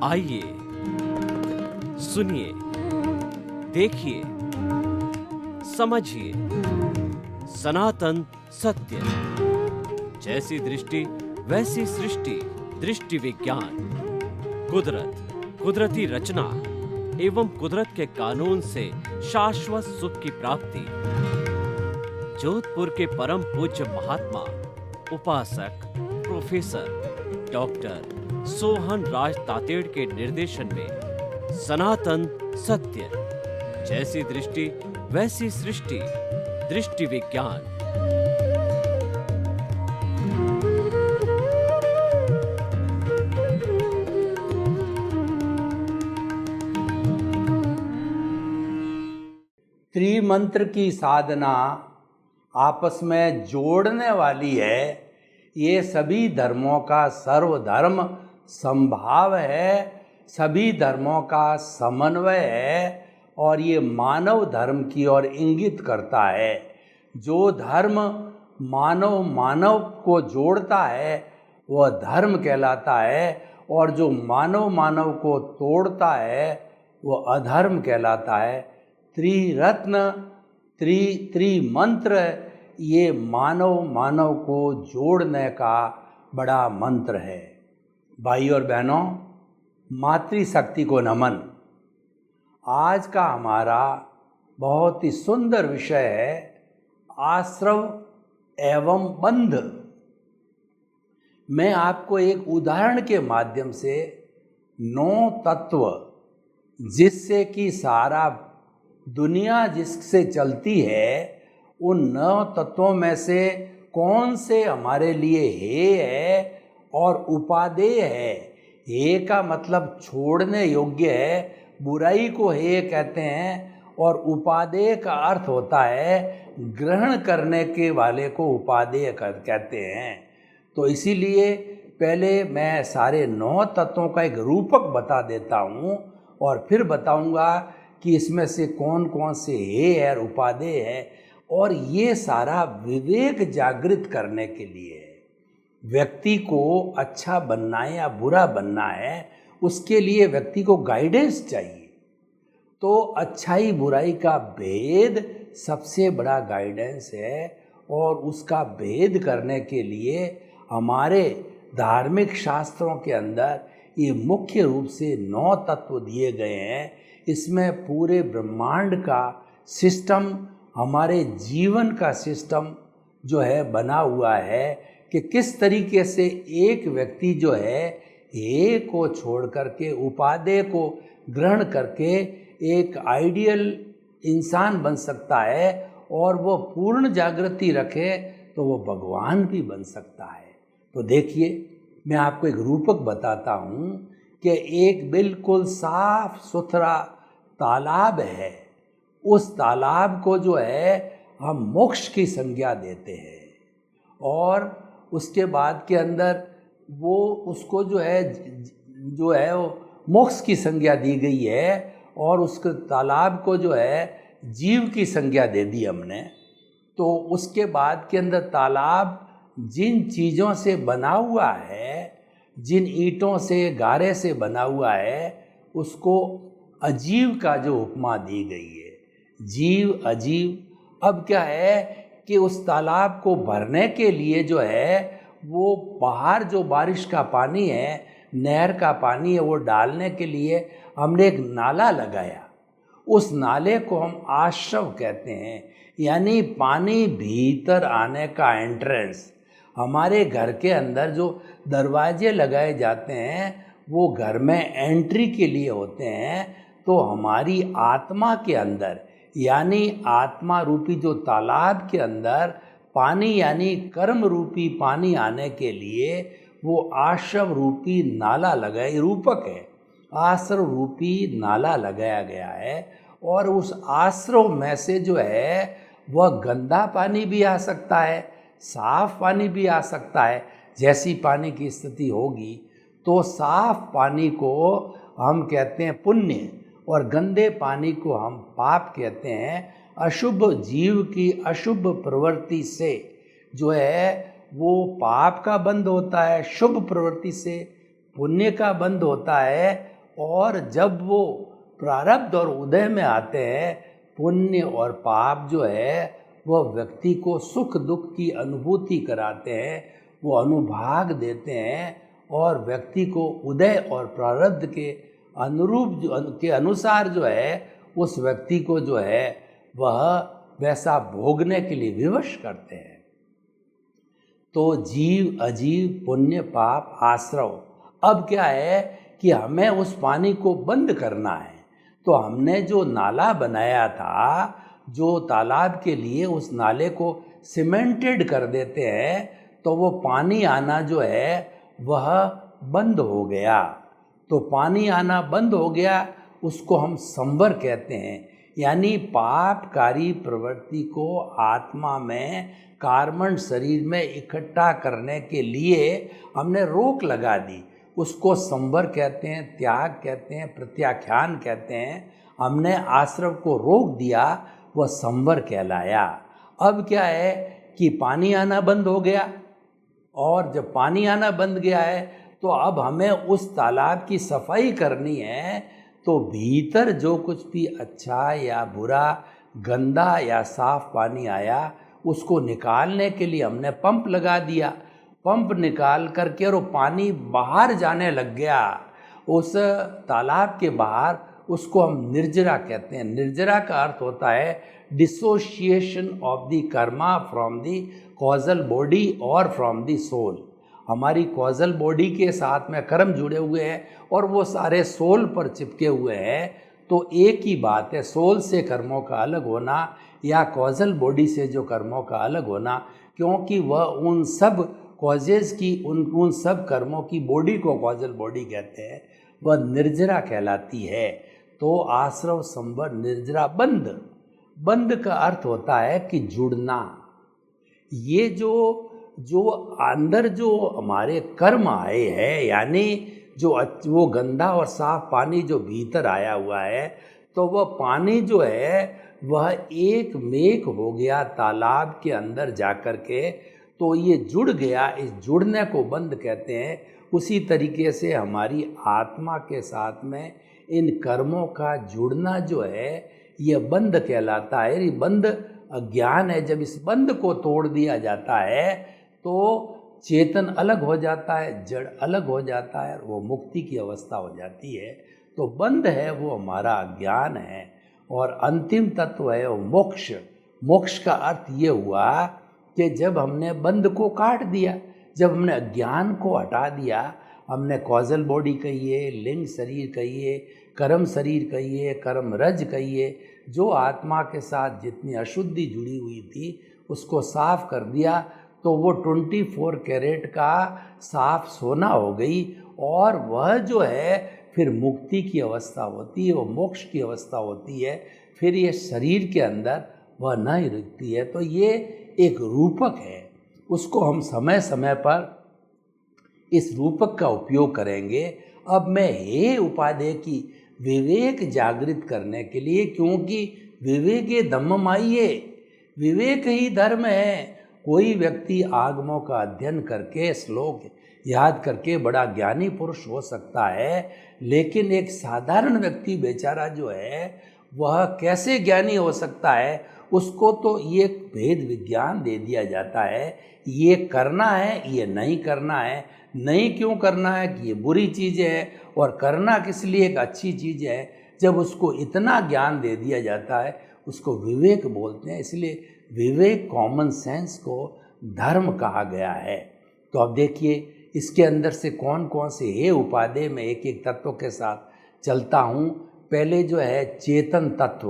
आइए, सुनिए, देखिए, समझिए सनातन सत्य। जैसी दृष्टि वैसी सृष्टि, दृष्टि विज्ञान। कुदरत, कुदरती रचना एवं कुदरत के कानून से शाश्वत सुख की प्राप्ति। जोधपुर के परम पूज्य महात्मा उपासक प्रोफेसर डॉक्टर सोहन राज तातेड़ के निर्देशन में सनातन सत्य। जैसी दृष्टि वैसी सृष्टि, दृष्टि विज्ञान। त्रिमंत्र की साधना आपस में जोड़ने वाली है। ये सभी धर्मों का सर्वधर्म समभाव है, सभी धर्मों का समन्वय है और ये मानव धर्म की ओर इंगित करता है। जो धर्म मानव मानव को जोड़ता है वह धर्म कहलाता है और जो मानव मानव को तोड़ता है वह अधर्म कहलाता है। त्रिरत्न त्रिमंत्र ये मानव मानव को जोड़ने का बड़ा मंत्र है। भाई और बहनों, मातृशक्ति को नमन। आज का हमारा बहुत ही सुंदर विषय है आश्रव एवं बंध। मैं आपको एक उदाहरण के माध्यम से 9 तत्व जिससे कि सारा दुनिया जिससे चलती है, उन 9 तत्वों में से कौन से हमारे लिए हे है और उपादेय है। हे का मतलब छोड़ने योग्य है, बुराई को हे कहते हैं, और उपादेय का अर्थ होता है ग्रहण करने के वाले को उपादेय कहते हैं। तो इसीलिए पहले मैं सारे 9 तत्वों का एक रूपक बता देता हूँ और फिर बताऊँगा कि इसमें से कौन कौन से हे है और उपादेय है। और ये सारा विवेक जागृत करने के लिए है। व्यक्ति को अच्छा बनना है या बुरा बनना है, उसके लिए व्यक्ति को गाइडेंस चाहिए। तो अच्छाई बुराई का भेद सबसे बड़ा गाइडेंस है और उसका भेद करने के लिए हमारे धार्मिक शास्त्रों के अंदर ये मुख्य रूप से 9 तत्व दिए गए हैं। इसमें पूरे ब्रह्मांड का सिस्टम, हमारे जीवन का सिस्टम जो है बना हुआ है कि किस तरीके से एक व्यक्ति जो है हे को छोड़ करके उपादेय को ग्रहण करके एक आइडियल इंसान बन सकता है और वो पूर्ण जागृति रखे तो वो भगवान भी बन सकता है। तो देखिए, मैं आपको एक रूपक बताता हूँ कि एक बिल्कुल साफ सुथरा तालाब है। उस तालाब को जो है हम मोक्ष की संज्ञा देते हैं और उसके बाद के अंदर वो उसको जो है वो मोक्ष की संज्ञा दी गई है और उसके तालाब को जो है जीव की संज्ञा दे दी हमने। तो उसके बाद के अंदर तालाब जिन चीज़ों से बना हुआ है, जिन ईंटों से गारे से बना हुआ है, उसको अजीव का जो उपमा दी गई है, जीव अजीव। अब क्या है कि उस तालाब को भरने के लिए जो है वो बाहर जो बारिश का पानी है, नहर का पानी है, वो डालने के लिए हमने एक नाला लगाया। उस नाले को हम आश्रव कहते हैं, यानी पानी भीतर आने का एंट्रेंस। हमारे घर के अंदर जो दरवाजे लगाए जाते हैं वो घर में एंट्री के लिए होते हैं। तो हमारी आत्मा के अंदर, यानी आत्मा रूपी जो तालाब के अंदर पानी यानी कर्म रूपी पानी आने के लिए वो आश्रव रूपी नाला लगाए, रूपक है, आश्रव रूपी नाला लगाया गया है। और उस आश्रव में से जो है वह गंदा पानी भी आ सकता है, साफ पानी भी आ सकता है। जैसी पानी की स्थिति होगी तो साफ पानी को हम कहते हैं पुण्य और गंदे पानी को हम पाप कहते हैं। अशुभ जीव की अशुभ प्रवृत्ति से जो है वो पाप का बंध होता है, शुभ प्रवृत्ति से पुण्य का बंध होता है, और जब वो प्रारब्ध और उदय में आते हैं, पुण्य और पाप जो है वह व्यक्ति को सुख दुख की अनुभूति कराते हैं, वो अनुभाग देते हैं, और व्यक्ति को उदय और प्रारब्ध के अनुरूप के अनुसार जो है उस व्यक्ति को जो है वह वैसा भोगने के लिए विवश करते हैं। तो जीव अजीव पुण्य पाप आश्रव, अब क्या है कि हमें उस पानी को बंद करना है। तो हमने जो नाला बनाया था, जो तालाब के लिए, उस नाले को सीमेंटेड कर देते हैं, तो वो पानी आना जो है वह बंद हो गया। तो पानी आना बंद हो गया, उसको हम संवर कहते हैं। यानी पापकारी प्रवृत्ति को आत्मा में कार्बन शरीर में इकट्ठा करने के लिए हमने रोक लगा दी, उसको संवर कहते हैं, त्याग कहते हैं, प्रत्याख्यान कहते हैं। हमने आश्रव को रोक दिया, वह संवर कहलाया। अब क्या है कि पानी आना बंद हो गया, और जब पानी आना बंद गया है तो अब हमें उस तालाब की सफाई करनी है। तो भीतर जो कुछ भी अच्छा या बुरा, गंदा या साफ पानी आया, उसको निकालने के लिए हमने पंप लगा दिया। पंप निकाल करके और वो पानी बाहर जाने लग गया उस तालाब के बाहर, उसको हम निर्जरा कहते हैं। निर्जरा का अर्थ होता है dissociation of the Karma from the causal body और फ्रॉम द सोल। हमारी कॉजल बॉडी के साथ में कर्म जुड़े हुए हैं और वो सारे सोल पर चिपके हुए हैं। तो एक ही बात है, सोल से कर्मों का अलग होना या कॉजल बॉडी से जो कर्मों का अलग होना, क्योंकि वह उन सब कॉजेज की, उन सब कर्मों की बॉडी को कॉजल बॉडी कहते हैं, वह निर्जरा कहलाती है। तो आश्रव संवर निर्जरा बंध, बंध का अर्थ होता है कि जुड़ना। ये जो अंदर जो हमारे कर्म आए हैं, यानी जो वो गंदा और साफ पानी जो भीतर आया हुआ है, तो वह पानी जो है वह एक मेघ हो गया तालाब के अंदर जाकर के, तो ये जुड़ गया। इस जुड़ने को बंध कहते हैं। उसी तरीके से हमारी आत्मा के साथ में इन कर्मों का जुड़ना जो है ये बंध कहलाता है। ये बंध अज्ञान है। जब इस बंध को तोड़ दिया जाता है तो चेतन अलग हो जाता है, जड़ अलग हो जाता है, वो मुक्ति की अवस्था हो जाती है। तो बंध है वो हमारा अज्ञान है, और अंतिम तत्व है वो मोक्ष। मोक्ष का अर्थ ये हुआ कि जब हमने बंध को काट दिया, जब हमने अज्ञान को हटा दिया, हमने कॉजल बॉडी कहिए, लिंग शरीर कहिए, कर्म शरीर कहिए, कर्म रज कहिए, जो आत्मा के साथ जितनी अशुद्धि जुड़ी हुई थी उसको साफ कर दिया, तो वो 24 कैरेट का साफ सोना हो गई। और वह जो है फिर मुक्ति की अवस्था होती है, वो मोक्ष की अवस्था होती है। फिर ये शरीर के अंदर वह नहीं रुकती है। तो ये एक रूपक है, उसको हम समय समय पर इस रूपक का उपयोग करेंगे। अब मैं हे उपादेय की विवेक जागृत करने के लिए, क्योंकि विवेके धम्ममाइये, विवेक ही धर्म है। कोई व्यक्ति आगमों का अध्ययन करके, श्लोक याद करके बड़ा ज्ञानी पुरुष हो सकता है, लेकिन एक साधारण व्यक्ति बेचारा जो है वह कैसे ज्ञानी हो सकता है? उसको तो ये भेद विज्ञान दे दिया जाता है, ये करना है, ये नहीं करना है। नहीं क्यों करना है कि ये बुरी चीज़ है, और करना किस लिए एक अच्छी चीज़ है। जब उसको इतना ज्ञान दे दिया जाता है, उसको विवेक बोलते हैं। इसलिए विवेक, कॉमन सेंस को धर्म कहा गया है। तो अब देखिए इसके अंदर से कौन कौन से हे उपादेय में एक एक तत्व के साथ चलता हूँ। पहले जो है चेतन तत्व,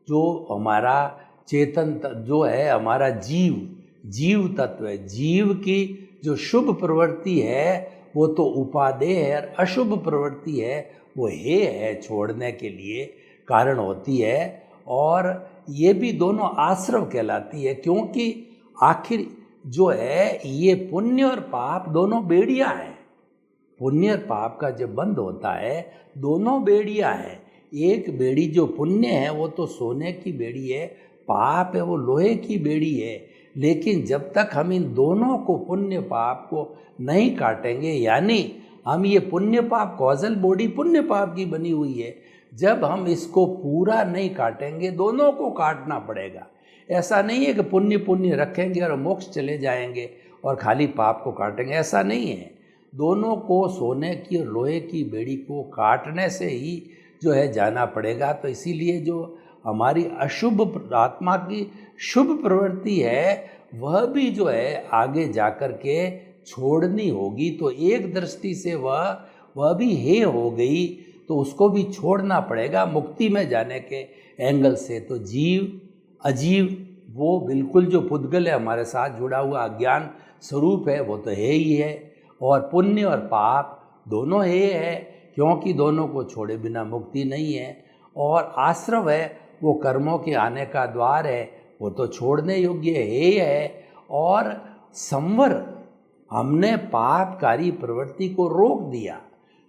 जो हमारा चेतन जो है हमारा जीव तत्व है। जीव की जो शुभ प्रवृत्ति है वो तो उपादेय है, और अशुभ प्रवृत्ति है वो हे है, छोड़ने के लिए कारण होती है। और ये भी दोनों आश्रव कहलाती है, क्योंकि आखिर जो है ये पुण्य और पाप दोनों बेड़ियाँ हैं। पुण्य और पाप का जब बंध होता है, दोनों बेड़ियाँ हैं। एक बेड़ी जो पुण्य है वो तो सोने की बेड़ी है, पाप है वो लोहे की बेड़ी है। लेकिन जब तक हम इन दोनों को, पुण्य पाप को नहीं काटेंगे, यानी हम ये पुण्य पाप, कॉजल बॉडी पुण्य पाप की बनी हुई है, जब हम इसको पूरा नहीं काटेंगे, दोनों को काटना पड़ेगा। ऐसा नहीं है कि पुण्य पुण्य रखेंगे और मोक्ष चले जाएंगे और खाली पाप को काटेंगे, ऐसा नहीं है। दोनों को सोने की और लोहे की बेड़ी को काटने से ही जो है जाना पड़ेगा। तो इसीलिए जो हमारी अशुभ आत्मा की शुभ प्रवृत्ति है वह भी जो है आगे जाकर के छोड़नी होगी। तो एक दृष्टि से वह भी हे हो गई, तो उसको भी छोड़ना पड़ेगा मुक्ति में जाने के एंगल से। तो जीव अजीव वो बिल्कुल जो पुद्गल है, हमारे साथ जुड़ा हुआ अज्ञान स्वरूप है, वो तो है ही है। और पुण्य और पाप दोनों है, क्योंकि दोनों को छोड़े बिना मुक्ति नहीं है। और आश्रव है, वो कर्मों के आने का द्वार है, वो तो छोड़ने योग्य है। और संवर, हमने पापकारी प्रवृत्ति को रोक दिया,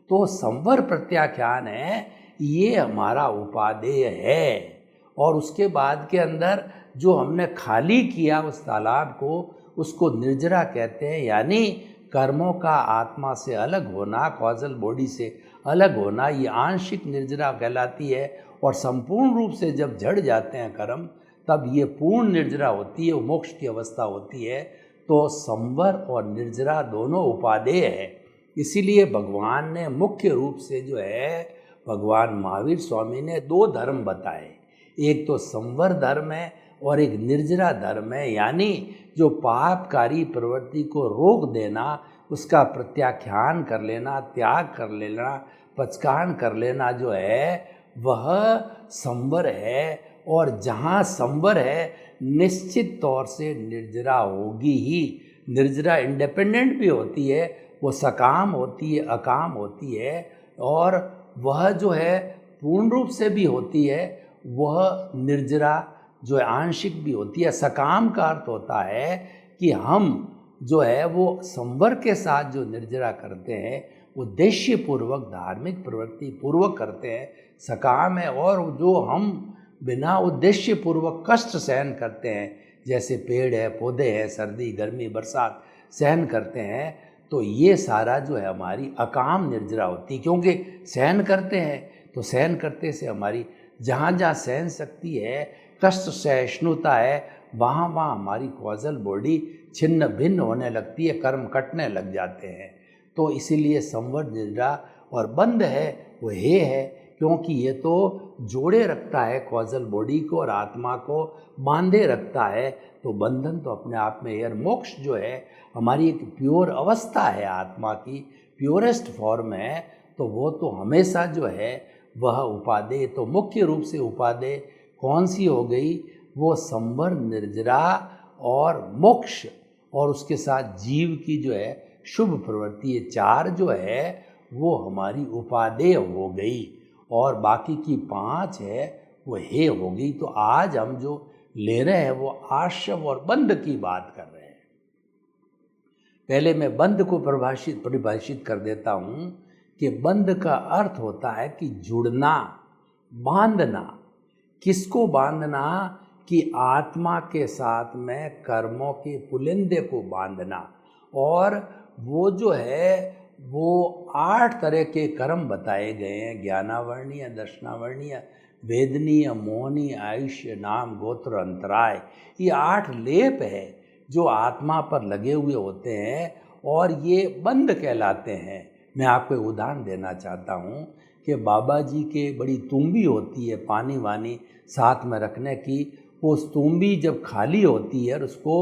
तो संवर प्रत्याख्यान है, ये हमारा उपादेय है। और उसके बाद के अंदर जो हमने खाली किया उस तालाब को, उसको निर्जरा कहते हैं। यानी कर्मों का आत्मा से अलग होना, कॉजल बॉडी से अलग होना, ये आंशिक निर्जरा कहलाती है। और संपूर्ण रूप से जब झड़ जाते हैं कर्म, तब ये पूर्ण निर्जरा होती है, मोक्ष की अवस्था होती है। तो संवर और निर्जरा दोनों उपादेय है। इसीलिए भगवान ने मुख्य रूप से जो है, भगवान महावीर स्वामी ने दो धर्म बताए, एक तो संवर धर्म है और एक निर्जरा धर्म है। यानी जो पापकारी प्रवृत्ति को रोक देना, उसका प्रत्याख्यान कर लेना, त्याग कर लेना, पचकान कर लेना जो है, वह संवर है। और जहाँ संवर है, निश्चित तौर से निर्जरा होगी ही। निर्जरा इंडिपेंडेंट भी होती है, वो सकाम होती है, अकाम होती है। और वह जो है पूर्ण रूप से भी होती है, वह निर्जरा जो है आंशिक भी होती है। सकाम का अर्थ होता है कि हम जो है वो संवर के साथ जो निर्जरा करते हैं, उद्देश्य पूर्वक, धार्मिक प्रवृत्ति पूर्वक करते हैं, सकाम है। और जो हम बिना उद्देश्य पूर्वक कष्ट सहन करते हैं, जैसे पेड़ है, पौधे हैं, सर्दी गर्मी बरसात सहन करते हैं, तो ये सारा जो है हमारी अकाम निर्जरा होती है। क्योंकि सहन करते हैं, तो सहन करते से हमारी जहाँ जहाँ सहन शक्ति है, कष्ट सहिष्णुता है, वहाँ वहाँ हमारी कॉजल बॉडी छिन्न भिन्न होने लगती है, कर्म कटने लग जाते हैं। तो इसीलिए संवर निर्जरा और बंध है, वो हे है, क्योंकि ये तो जोड़े रखता है कॉजल बॉडी को और आत्मा को बांधे रखता है। तो बंधन तो अपने आप में है। और मोक्ष जो है हमारी एक प्योर अवस्था है, आत्मा की प्योरेस्ट फॉर्म है। तो वो तो हमेशा जो है वह उपादेय, तो मुख्य रूप से उपादेय कौन सी हो गई, वो संवर, निर्जरा और मोक्ष, और उसके साथ जीव की जो है शुभ प्रवृत्ति, ये चार जो है वो हमारी उपादेय हो गई। और बाकी की पांच है वो हे हो गई। तो आज हम जो ले रहे हैं वो आश्रव और बंध की बात कर रहे हैं। पहले मैं बंध को परिभाषित कर देता हूँ कि बंध का अर्थ होता है कि जुड़ना, बांधना। किसको बांधना? कि आत्मा के साथ में कर्मों के पुलिंदे को बांधना। और वो जो है वो 8 तरह के कर्म बताए गए हैं, ज्ञानावर्णीय, दर्शनावर्णीय, वेदनीय, मोहनीय, आयुष्य, नाम, गोत्र, अंतराय। ये 8 लेप है जो आत्मा पर लगे हुए होते हैं और ये बंध कहलाते हैं। मैं आपको एक उदाहरण देना चाहता हूँ कि बाबा जी के बड़ी तुम्बी होती है पानी वानी साथ में रखने की। वो तुम्बी जब खाली होती है और उसको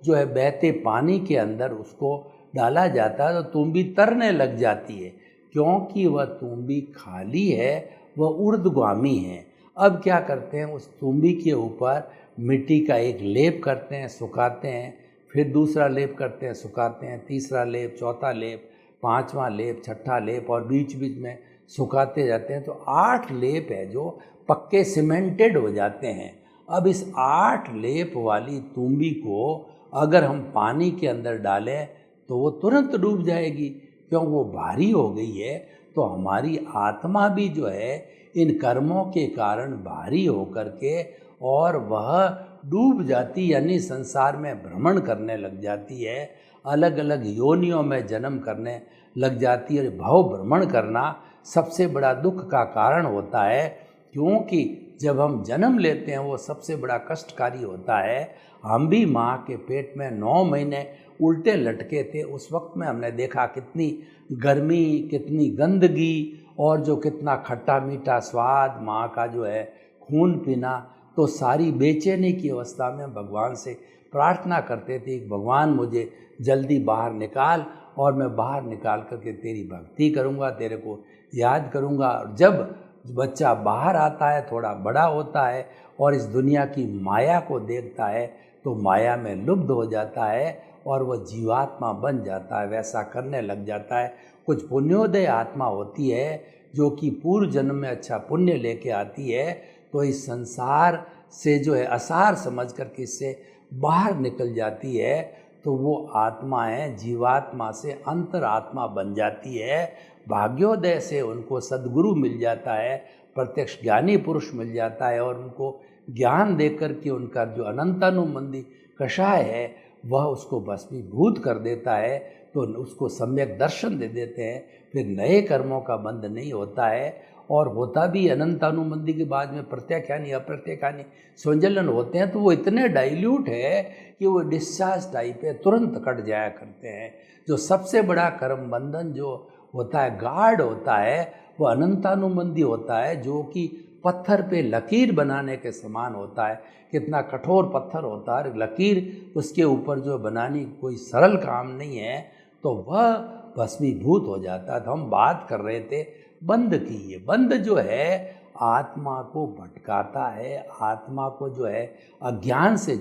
जो है बहते पानी के अंदर उसको डाला जाता है तो तुम्बी तरने लग जाती है, क्योंकि वह तुम्बी खाली है, वह ऊर्ध्वगामी है। अब क्या करते हैं, उस तुम्बी के ऊपर मिट्टी का एक लेप करते हैं, सुखाते हैं, फिर दूसरा लेप करते हैं, सुखाते हैं, तीसरा लेप, चौथा लेप, पांचवा लेप, छठा लेप, और बीच बीच में सुखाते जाते हैं। तो 8 लेप है जो पक्के सीमेंटेड हो जाते हैं। अब इस 8 लेप वाली तुम्बी को अगर हम पानी के अंदर डालें तो वो तुरंत डूब जाएगी, क्यों? वो भारी हो गई है। तो हमारी आत्मा भी जो है इन कर्मों के कारण भारी होकर के और वह डूब जाती, यानी संसार में भ्रमण करने लग जाती है, अलग अलग योनियों में जन्म करने लग जाती है। और भाव भ्रमण करना सबसे बड़ा दुख का कारण होता है, क्योंकि जब हम जन्म लेते हैं वो सबसे बड़ा कष्टकारी होता है। हम भी माँ के पेट में 9 महीने उल्टे लटके थे। उस वक्त में हमने देखा कितनी गर्मी, कितनी गंदगी, और जो कितना खट्टा मीठा स्वाद, माँ का जो है खून पीना। तो सारी बेचैनी की अवस्था में भगवान से प्रार्थना करते थे कि भगवान मुझे जल्दी बाहर निकाल, और मैं बाहर निकाल करके तेरी भक्ति करूँगा, तेरे को याद करूँगा। और जब बच्चा बाहर आता है, थोड़ा बड़ा होता है और इस दुनिया की माया को देखता है, तो माया में लुब्ध हो जाता है और वह जीवात्मा बन जाता है, वैसा करने लग जाता है। कुछ पुण्योदय आत्मा होती है जो कि पूर्व जन्म में अच्छा पुण्य लेके आती है, तो इस संसार से जो है असार समझ करके इससे बाहर निकल जाती है। तो वो आत्माएं जीवात्मा से अंतरात्मा बन जाती है। भाग्योदय से उनको सद्गुरु मिल जाता है, प्रत्यक्ष ज्ञानी पुरुष मिल जाता है, और उनको ज्ञान देकर के उनका जो अनंतानुबंधी कषाय है वह उसको भस्मीभूत कर देता है। तो उसको सम्यक दर्शन दे देते हैं। फिर नए कर्मों का बंध नहीं होता है, और होता भी अनंतानुबंधी के बाद में प्रत्यक्षानी अप्रत्यक्षानी संजलन होते हैं, तो वो इतने डाइल्यूट है कि वो डिस्चार्ज टाइप है, तुरंत कट जाया करते हैं। जो सबसे बड़ा कर्म बंधन जो होता है, गार्ड होता है, वो अनंतानुबंधी होता है, जो कि पत्थर पे लकीर बनाने के समान होता है। कितना कठोर पत्थर होता है, लकीर उसके ऊपर जो बनानी कोई सरल काम नहीं है, तो वह भस्मीभूत हो जाता है। तो हम बात कर रहे थे बंध की। ये बंध जो है आत्मा को भटकाता है, आत्मा को जो है अज्ञान से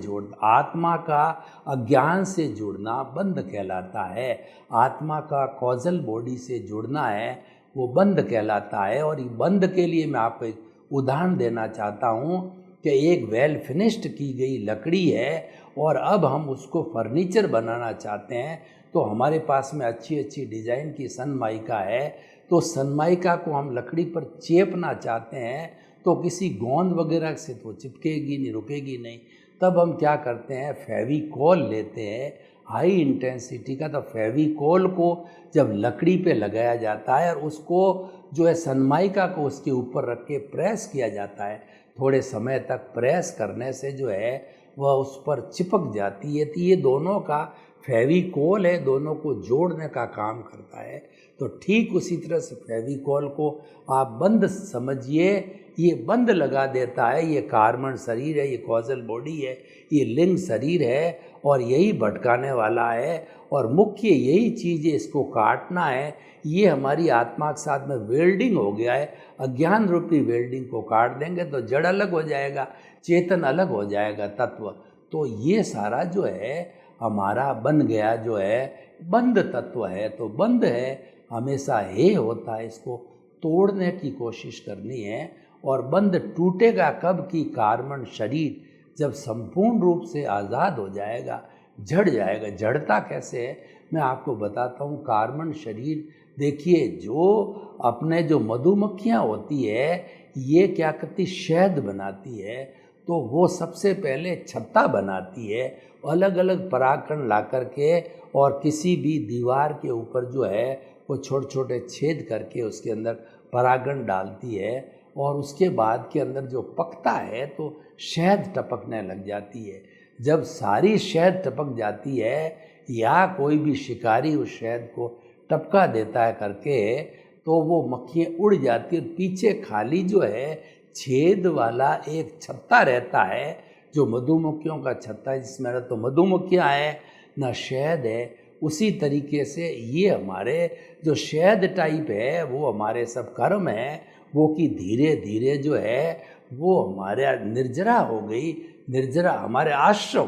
आत्मा का अज्ञान से जुड़ना बंध कहलाता है। आत्मा का कॉजल बॉडी से जुड़ना है, वो बंध कहलाता है। और ये बंध के लिए मैं आपको एक उदाहरण देना चाहता हूँ कि एक वेल फिनिश्ड की गई लकड़ी है, और अब हम उसको फर्नीचर बनाना चाहते हैं। तो हमारे पास में अच्छी अच्छी डिज़ाइन की सनमाइका है, तो सनमाइका को हम लकड़ी पर चेपना चाहते हैं, तो किसी गोंद वगैरह से तो चिपकेगी नहीं, रुकेगी नहीं। तब हम क्या करते हैं, फेविकोल लेते हैं हाई इंटेंसिटी का। तो फेविकोल को जब लकड़ी पे लगाया जाता है और उसको जो है सनमाइका को उसके ऊपर रख के प्रेस किया जाता है, थोड़े समय तक प्रेस करने से जो है वह उस पर चिपक जाती है। तो ये दोनों का फेविकोल है, दोनों को जोड़ने का काम करता है। तो ठीक उसी तरह से फेविकोल को आप बंद समझिए, ये बंद लगा देता है। ये कार्बन शरीर है, ये कॉजल बॉडी है, ये लिंग शरीर है, और यही भटकाने वाला है। और मुख्य यही चीज़ है, इसको काटना है। ये हमारी आत्मा के साथ में वेल्डिंग हो गया है। अज्ञान रूपी वेल्डिंग को काट देंगे तो जड़ अलग हो जाएगा, चेतन अलग हो जाएगा, तत्व। तो ये सारा जो है हमारा बन गया जो है बंध तत्व है। तो बंध है हमेशा हे होता है, इसको तोड़ने की कोशिश करनी है। और बंध टूटेगा कब कि कार्बन शरीर जब संपूर्ण रूप से आज़ाद हो जाएगा, झड़ जाएगा। झड़ता कैसे है मैं आपको बताता हूँ। कार्बन शरीर देखिए, जो अपने जो मधुमक्खियाँ होती है, ये क्या करती, शहद बनाती है। तो वो सबसे पहले छत्ता बनाती है, अलग अलग परागकण ला करके, और किसी भी दीवार के ऊपर जो है वो छोटे छोटे छेद करके उसके अंदर परागण डालती है। और उसके बाद के अंदर जो पकता है तो शहद टपकने लग जाती है। जब सारी शहद टपक जाती है, या कोई भी शिकारी उस शहद को टपका देता है करके, तो वो मक्खियाँ उड़ जाती है। पीछे खाली जो है छेद वाला एक छत्ता रहता है, जो मधुमक्खियों का छत्ता है, जिसमें न तो मधुमक्खियाँ हैं न शहद है। उसी तरीके से ये हमारे जो शहद टाइप है वो हमारे सब कर्म है, वो कि धीरे धीरे जो है वो हमारे निर्जरा हो गई। निर्जरा हमारे आश्रव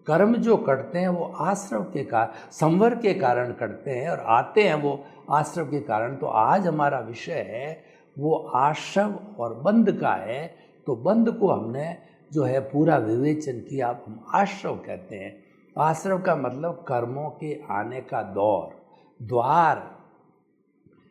कर्म जो करते हैं वो आश्रव के कारण, संवर के कारण करते हैं, और आते हैं वो आश्रव के कारण। तो आज हमारा विषय है वो आश्रव और बंध का है। तो बंध को हमने जो है पूरा विवेचन किया, हम आश्रव कहते हैं। आश्रव का मतलब कर्मों के आने का द्वार।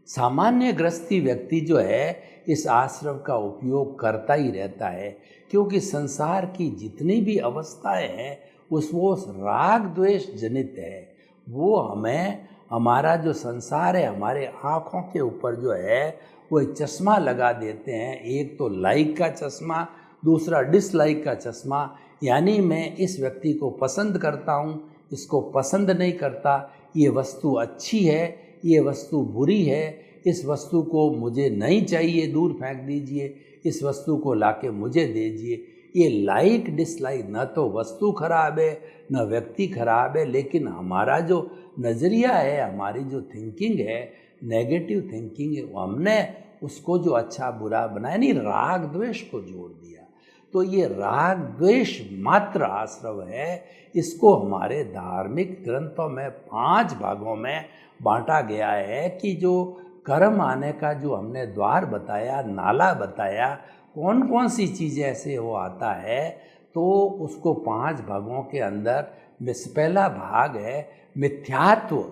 सामान्य गृहस्थी व्यक्ति जो है इस आश्रव का उपयोग करता ही रहता है, क्योंकि संसार की जितनी भी अवस्थाएं हैं वो राग द्वेष जनित है। वो हमें हमारा जो संसार है, हमारे आँखों के ऊपर जो है वो एक चश्मा लगा देते हैं। एक तो लाइक का चश्मा, दूसरा डिसलाइक का चश्मा। यानी मैं इस व्यक्ति को पसंद करता हूँ, इसको पसंद नहीं करता, ये वस्तु अच्छी है, ये वस्तु बुरी है, इस वस्तु को मुझे नहीं चाहिए, दूर फेंक दीजिए, इस वस्तु को लाके मुझे दीजिए। ये लाइक डिसलाइक, न तो वस्तु खराब है न व्यक्ति खराब है, लेकिन हमारा जो नज़रिया है, हमारी जो थिंकिंग है, नेगेटिव थिंकिंग है, वो हमने उसको जो अच्छा बुरा बनाया, नहीं राग द्वेष को जोड़ दिया। तो ये राग द्वेष मात्र आश्रव है। इसको हमारे धार्मिक ग्रंथों में 5 भागों में बांटा गया है कि जो कर्म आने का जो हमने द्वार बताया, नाला बताया, कौन कौन सी चीज़ें ऐसे वो आता है, तो उसको 5 भागों के अंदर पहला भाग है मिथ्यात्व।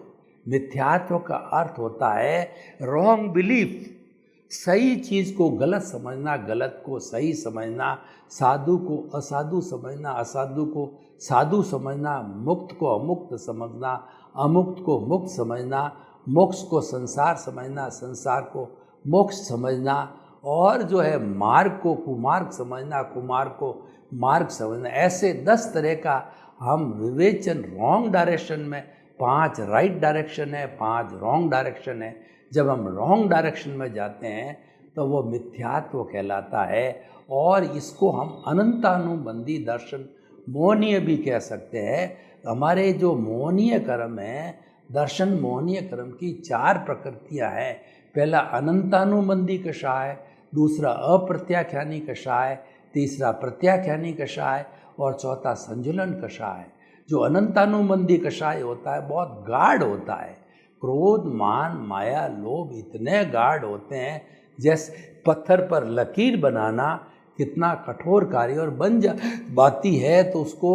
मिथ्यात्व का अर्थ होता है रॉन्ग बिलीफ, सही चीज़ को गलत समझना, गलत को सही समझना, साधु को असाधु समझना, असाधु को साधु समझना, मुक्त को अमुक्त समझना, अमुक्त को मुक्त समझना, मोक्ष को संसार समझना, संसार को मोक्ष समझना, और जो है मार्ग को कुमार्ग समझना, कुमार्ग को मार्ग समझना। ऐसे 10 तरह का हम विवेचन, रॉन्ग डायरेक्शन में 5 राइट डायरेक्शन है, 5 रॉन्ग डायरेक्शन है। जब हम रॉन्ग डायरेक्शन में जाते हैं तो वो मिथ्यात्व कहलाता है, और इसको हम अनंतानुबंधी दर्शन, मोहनीय भी कह सकते हैं। हमारे जो मोहनीय कर्म है, दर्शन मोहनीय कर्म की 4 प्रकृतियां हैं। पहला अनंतानुबंधी कषाय, दूसरा अप्रत्याख्यानी कषाय, तीसरा प्रत्याख्यानी कषाय, और चौथा संजुलन कषाय। जो अनंतानुबंधी कषाय होता है बहुत गाढ़ होता है। क्रोध, मान, माया, लोभ इतने गाढ़ होते हैं, जैसे पत्थर पर लकीर बनाना कितना कठोर कार्य, और बन जाती है तो उसको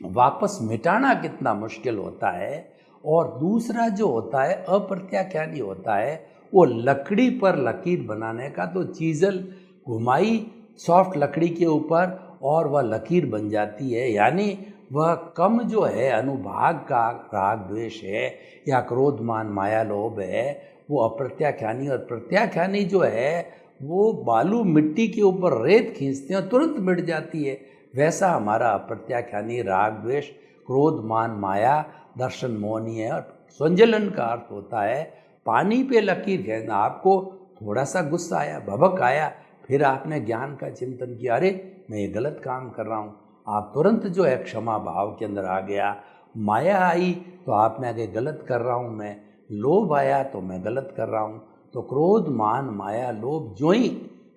वापस मिटाना कितना मुश्किल होता है। और दूसरा जो होता है अप्रत्याख्यानी होता है, वो लकड़ी पर लकीर बनाने का, तो चीज़ल घुमाई सॉफ्ट लकड़ी के ऊपर और वह लकीर बन जाती है। यानी वह कम जो है अनुभाग का राग द्वेष है या क्रोध मान माया लोभ है, वो अप्रत्याख्यानी। और प्रत्याख्यानी जो है वो बालू मिट्टी के ऊपर रेत खींचते हैं तुरंत मिट जाती है। वैसा हमारा अप्रत्याख्यानी राग द्वेष क्रोध मान माया दर्शन मोहनीय है। और संजलन का अर्थ होता है पानी पे लकीर खींचना। आपको थोड़ा सा गुस्सा आया, भभक आया, फिर आपने ज्ञान का चिंतन किया, अरे मैं ये गलत काम कर रहा हूँ, आप तुरंत जो है क्षमा भाव के अंदर आ गया। माया आई तो आपने आगे गलत कर रहा हूँ मैं, लोभ आया तो मैं गलत कर रहा हूँ। तो क्रोध मान माया लोभ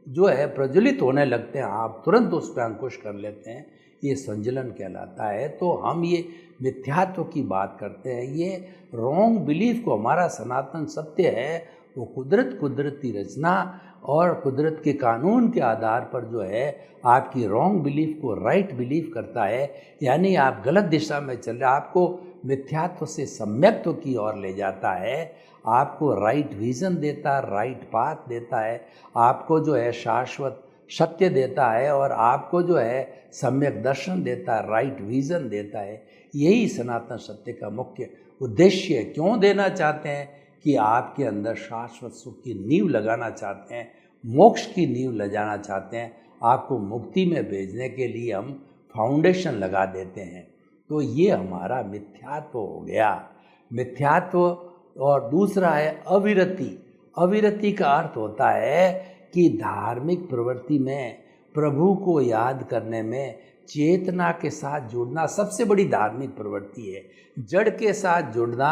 जो है प्रज्वलित होने लगते हैं, आप तुरंत उस पर अंकुश कर लेते हैं, ये संजलन कहलाता है। तो हम ये मिथ्यात्व की बात करते हैं, ये रॉन्ग बिलीफ को, हमारा सनातन सत्य है वो कुदरती रचना और कुदरत के कानून के आधार पर जो है आपकी रॉन्ग बिलीफ को राइट बिलीफ करता है। यानी आप गलत दिशा में चल रहे, आपको मिथ्यात्व से सम्यक्त्व की ओर ले जाता है, आपको राइट विज़न देता है, राइट पाथ देता है, आपको जो है शाश्वत सत्य देता है, और आपको जो है सम्यक दर्शन देता है, राइट विज़न देता है। यही सनातन सत्य का मुख्य उद्देश्य है। क्यों देना चाहते हैं कि आपके अंदर शाश्वत सुख की नींव लगाना चाहते हैं, मोक्ष की नींव लगाना चाहते हैं, आपको मुक्ति में भेजने के लिए हम फाउंडेशन लगा देते हैं। तो ये हमारा मिथ्यात्व हो गया, मिथ्यात्व। और दूसरा है अविरति। अविरति का अर्थ होता है कि धार्मिक प्रवृत्ति में प्रभु को याद करने में चेतना के साथ जुड़ना सबसे बड़ी धार्मिक प्रवृत्ति है। जड़ के साथ जुड़ना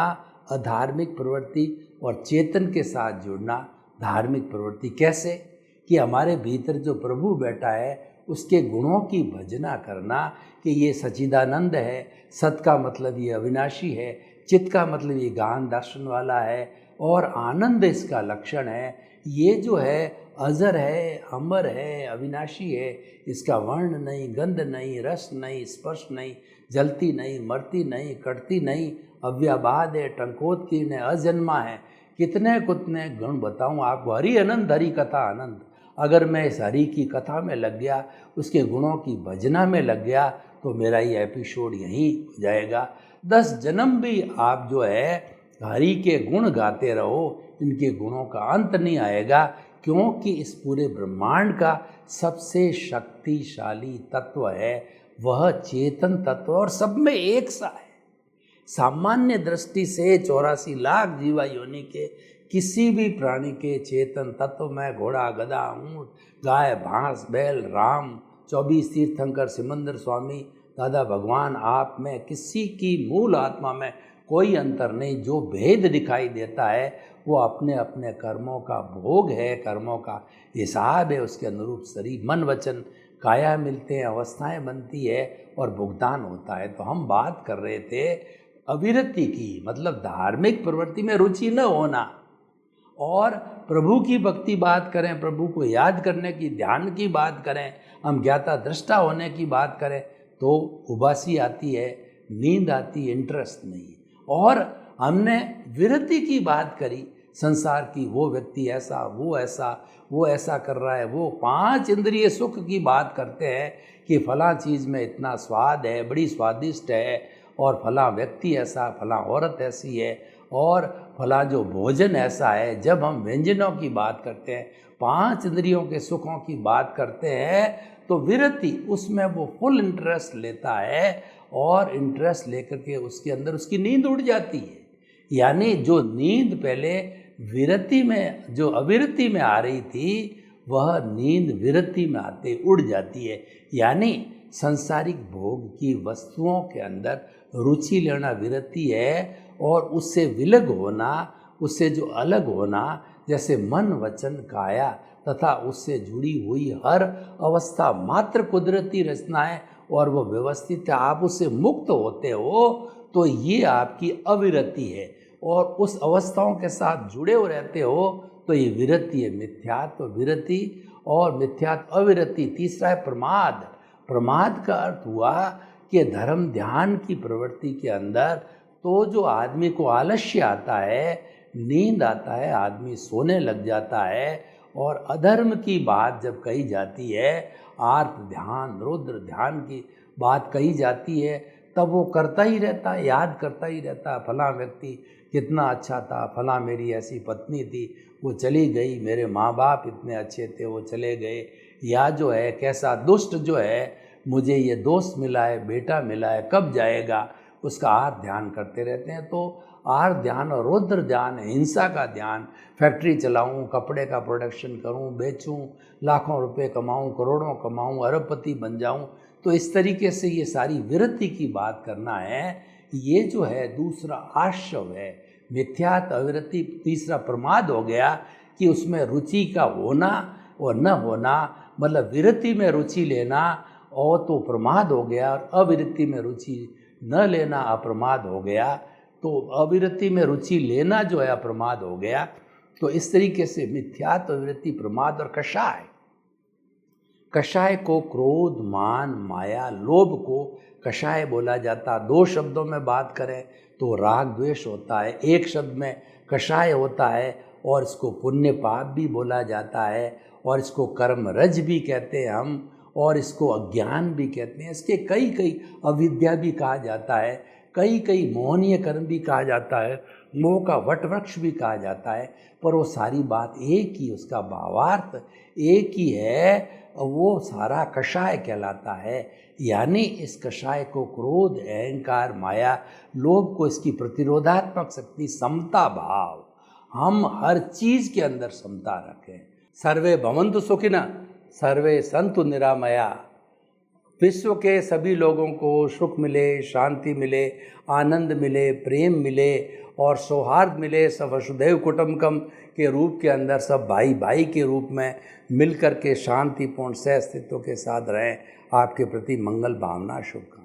अधार्मिक प्रवृत्ति, और चेतन के साथ जुड़ना धार्मिक प्रवृत्ति। कैसे? कि हमारे भीतर जो प्रभु बैठा है उसके गुणों की भजना करना, कि ये सच्चिदानंद है, सत का मतलब ये अविनाशी है, चित्त का मतलब ये ज्ञान दर्शन वाला है, और आनंद इसका लक्षण है। ये जो है अजर है, अमर है, अविनाशी है, इसका वर्ण नहीं, गंध नहीं, रस नहीं, स्पर्श नहीं, जलती नहीं, मरती नहीं, कटती नहीं, अव्याबाद है, टंकोत की ने, अजन्मा है। कितने कितने गुण बताऊं आपको। हरि अनंत, हरि कथा अनंत। अगर मैं इस हरि की कथा में लग गया, उसके गुणों की भजना में लग गया, तो मेरा ये एपिसोड यहीं हो जाएगा। 10 जन्म भी आप जो है हरि के गुण गाते रहो, इनके गुणों का अंत नहीं आएगा, क्योंकि इस पूरे ब्रह्मांड का सबसे शक्तिशाली तत्व है वह चेतन तत्व, और सब में एक सा है। सामान्य दृष्टि से 84 लाख जीवा योनि के किसी भी प्राणी के चेतन तत्व में घोड़ा, गधा, ऊंट, गाय, भैंस, बैल, राम, 24 तीर्थंकर, सिमंदर स्वामी, दादा भगवान, आप में किसी की मूल आत्मा में कोई अंतर नहीं। जो भेद दिखाई देता है वो अपने अपने कर्मों का भोग है, कर्मों का हिसाब है, उसके अनुरूप शरीर, मन, वचन, काया मिलते हैं, अवस्थाएं बनती है और भुगतान होता है। तो हम बात कर रहे थे अविरति की, मतलब धार्मिक प्रवृत्ति में रुचि न होना, और प्रभु की भक्ति बात करें, प्रभु को याद करने की, ध्यान की बात करें, हम ज्ञाता दृष्टा होने की बात करें तो उबासी आती है, नींद आती है, इंटरेस्ट नहीं। और हमने विरति की बात करी, संसार की, वो व्यक्ति ऐसा, वो ऐसा कर रहा है, वो 5 इंद्रिय सुख की बात करते हैं कि फला चीज़ में इतना स्वाद है, बड़ी स्वादिष्ट है, और फला व्यक्ति ऐसा, फला औरत ऐसी है, और फला जो भोजन ऐसा है। जब हम व्यंजनों की बात करते हैं, 5 इंद्रियों के सुखों की बात करते हैं, तो विरति उसमें वो फुल इंटरेस्ट लेता है, और इंटरेस्ट लेकर के उसके अंदर उसकी नींद उड़ जाती है। यानी जो नींद पहले विरति में, जो अविरति में आ रही थी, वह नींद विरति में आते उड़ जाती है। यानी सांसारिक भोग की वस्तुओं के अंदर रुचि लेना विरति है, और उससे विलग होना, उससे जो अलग होना, जैसे मन, वचन, काया तथा उससे जुड़ी हुई हर अवस्था मात्र कुदरती रचना है और वो व्यवस्थित है, आप उससे मुक्त होते हो, तो ये आपकी अविरति है। और उस अवस्थाओं के साथ जुड़े हो रहते हो तो ये विरति है। मिथ्यात्व विरति और मिथ्यात्व अविरति। तीसरा है प्रमाद। प्रमाद का अर्थ हुआ कि धर्म ध्यान की प्रवृत्ति के अंदर तो जो आदमी को आलस्य आता है, नींद आता है, आदमी सोने लग जाता है, और अधर्म की बात जब कही जाती है, आर्त ध्यान, रुद्र ध्यान की बात कही जाती है, तब वो करता ही रहता है, याद करता ही रहता है, फला व्यक्ति कितना अच्छा था, फला मेरी ऐसी पत्नी थी, वो चली गई, मेरे माँ बाप इतने अच्छे थे, वो चले गए, या जो है कैसा दुष्ट जो है, मुझे ये दोस्त मिला है, बेटा मिला है, कब जाएगा, उसका आर्त ध्यान करते रहते हैं। तो आर्त ध्यान और रुद्र ध्यान, हिंसा का ध्यान, फैक्ट्री चलाऊं, कपड़े का प्रोडक्शन करूं, बेचूं, लाखों रुपए कमाऊं, करोड़ों कमाऊं, अरबपति बन जाऊं, तो इस तरीके से ये सारी विरति की बात करना है। ये जो है दूसरा आश्रव है, मिथ्यात अविरति। तीसरा प्रमाद हो गया कि उसमें रुचि का होना और न होना, मतलब विरति में रुचि लेना और तो प्रमाद हो गया, और अविरति में रुचि न लेना अप्रमाद हो गया। तो अविरति में रुचि लेना जो है अप्रमाद हो गया। तो इस तरीके से मिथ्यात्व, अविरति, प्रमाद और कषाय। कषाय को क्रोध, मान, माया, लोभ को कषाय बोला जाता। 2 शब्दों में बात करें तो राग द्वेष होता है, एक शब्द में कषाय होता है, और इसको पुण्य पाप भी बोला जाता है, और इसको कर्म रज भी कहते हैं हम, और इसको अज्ञान भी कहते हैं। इसके कई अविद्या भी कहा जाता है, कई मोहनीय कर्म भी कहा जाता है, मोह का वटवृक्ष भी कहा जाता है। पर वो सारी बात एक ही, उसका भावार्थ एक ही है, वो सारा कषाय कहलाता है। यानी इस कषाय को क्रोध, अहंकार, माया, लोभ को इसकी प्रतिरोधात्मक शक्ति, समता भाव, हम हर चीज़ के अंदर समता रखें। सर्वे भवन्तु सुखिनः, सर्वे सन्तु निरामया। विश्व के सभी लोगों को सुख मिले, शांति मिले, आनंद मिले, प्रेम मिले और सौहार्द मिले। सब वसुधैव कुटुम्बकम के रूप के अंदर सब भाई भाई के रूप में मिलकर के शांतिपूर्ण सह अस्तित्व के साथ रहें। आपके प्रति मंगल भावना, शुभकामनाएं।